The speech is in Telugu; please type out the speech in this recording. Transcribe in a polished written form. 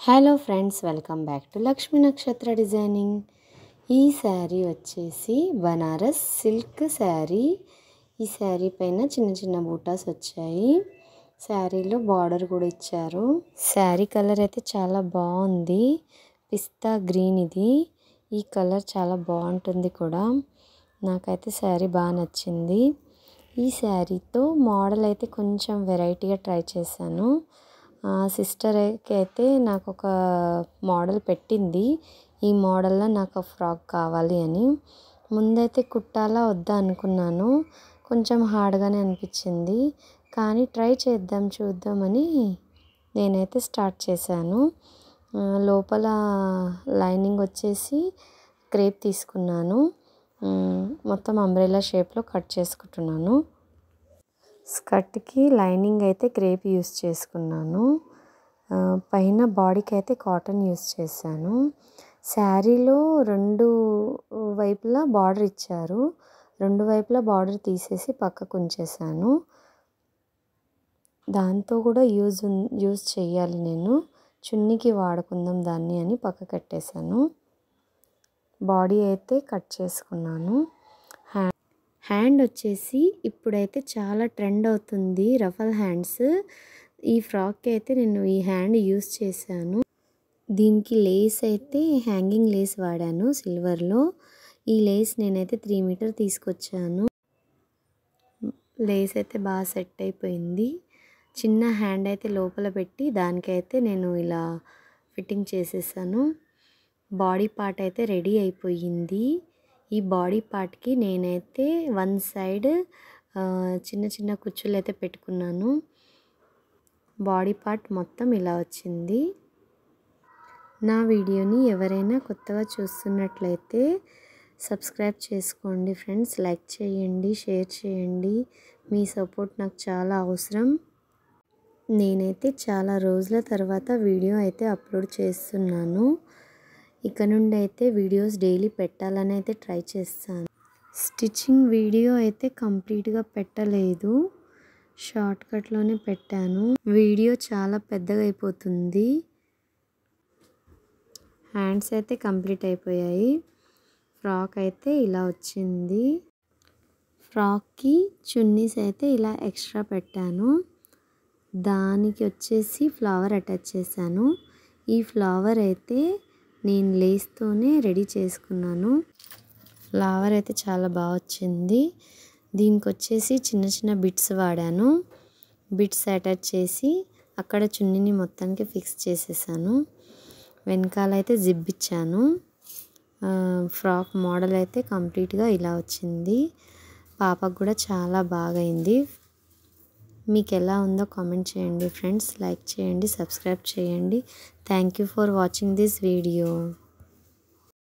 Hello friends, welcome back to Lakshmi నక్షత్ర డిజైనింగ్. ఈ శారీ వచ్చేసి బనారస్ సిల్క్ శారీ. ఈ శారీ పైన చిన్న చిన్న బూటాస్ వచ్చాయి. శారీలో బార్డర్ కూడా ఇచ్చారు. శారీ కలర్ అయితే చాలా బాగుంది, పిస్తా గ్రీన్. ఇది ఈ కలర్ చాలా బాగుంటుంది కూడా. నాకైతే శారీ బాగా నచ్చింది. ఈ శారీతో మోడల్ అయితే కొంచెం వెరైటీగా ట్రై చేశాను. సిస్టర్కి అయితే నాకు ఒక మోడల్ పెట్టింది. ఈ మోడల్లో నాకు ఫ్రాక్ కావాలి అని. ముందైతే కుట్టాలా వద్దా అనుకున్నాను, కొంచెం హార్డ్గానే అనిపించింది. కానీ ట్రై చేద్దాం చూద్దామని నేనైతే స్టార్ట్ చేశాను. లోపల లైనింగ్ వచ్చేసి క్రేప్ తీసుకున్నాను. మొత్తం అంబ్రెల్లా షేప్లో కట్ చేసుకుంటున్నాను. స్కర్ట్కి లైనింగ్ అయితే క్రేప్ యూస్ చేసుకున్నాను. పైన బాడీకి అయితే కాటన్ యూస్ చేశాను. శారీలో రెండు వైపులా బార్డర్ ఇచ్చారు. రెండు వైపులా బార్డర్ తీసేసి పక్కకు ఉంచేసాను. దాంతో కూడా యూజ్ చేయాలి నేను, చున్నీకి వాడుకుందాం దాన్ని అని పక్క కట్టేశాను. బాడీ అయితే కట్ చేసుకున్నాను. హ్యాండ్ వచ్చేసి ఇప్పుడైతే చాలా ట్రెండ్ అవుతుంది రఫల్ హ్యాండ్స్. ఈ ఫ్రాక్కి అయితే నేను ఈ హ్యాండ్ యూస్ చేశాను. దీనికి లేస్ అయితే హ్యాంగింగ్ లేస్ వాడాను సిల్వర్లో. ఈ లేస్ నేనైతే 3 మీటర్ తీసుకొచ్చాను. లేస్ అయితే బాగా సెట్ అయిపోయింది. చిన్న హ్యాండ్ అయితే లోపల పెట్టి దానికైతే నేను ఇలా ఫిట్టింగ్ చేసేసాను. బాడీ పార్ట్ అయితే రెడీ అయిపోయింది. ఈ బాడీ పార్ట్కి నేనైతే వన్ సైడ్ చిన్న చిన్న కుచ్చులు అయితే పెట్టుకున్నాను. బాడీ పార్ట్ మొత్తం ఇలా వచ్చింది. నా వీడియోని ఎవరైనా కొత్తగా చూస్తున్నట్లయితే సబ్స్క్రైబ్ చేసుకోండి ఫ్రెండ్స్. లైక్ చేయండి, షేర్ చేయండి. మీ సపోర్ట్ నాకు చాలా అవసరం. నేనైతే చాలా రోజుల తర్వాత వీడియో అయితే అప్లోడ్ చేస్తున్నాను. ఇక నుండి అయితే వీడియోస్ డైలీ పెట్టాలని అయితే ట్రై చేస్తాను. స్టిచ్చింగ్ వీడియో అయితే కంప్లీట్గా పెట్టలేదు, షార్ట్ కట్లోనే పెట్టాను. వీడియో చాలా పెద్దగా అయిపోతుంది. హ్యాండ్స్ అయితే కంప్లీట్ అయిపోయాయి. ఫ్రాక్ అయితే ఇలా వచ్చింది. ఫ్రాక్కి చున్నీస్ అయితే ఇలా ఎక్స్ట్రా పెట్టాను. దానికి వచ్చేసి ఫ్లవర్ అటాచ్ చేశాను. ఈ ఫ్లవర్ అయితే నేను లేస్తోనే రెడీ చేసుకున్నాను. ఫ్లవర్ అయితే చాలా బాగా వచ్చింది. దీనికి వచ్చేసి చిన్న చిన్న బిట్స్ వాడాను. బిట్స్ అటాచ్ చేసి అక్కడ చున్నీని మొత్తానికి ఫిక్స్ చేసేసాను. వెనకాల అయితే జిప్ ఇచ్చాను. ఫ్రాక్ మోడల్ అయితే కంప్లీట్గా ఇలా వచ్చింది. పాపకు కూడా చాలా బాగా అయింది. మీకు ఎలా ఉందో కామెంట్ చేయండి ఫ్రెండ్స్. లైక్ చేయండి, సబ్స్క్రైబ్ చేయండి. Thank you for watching this video.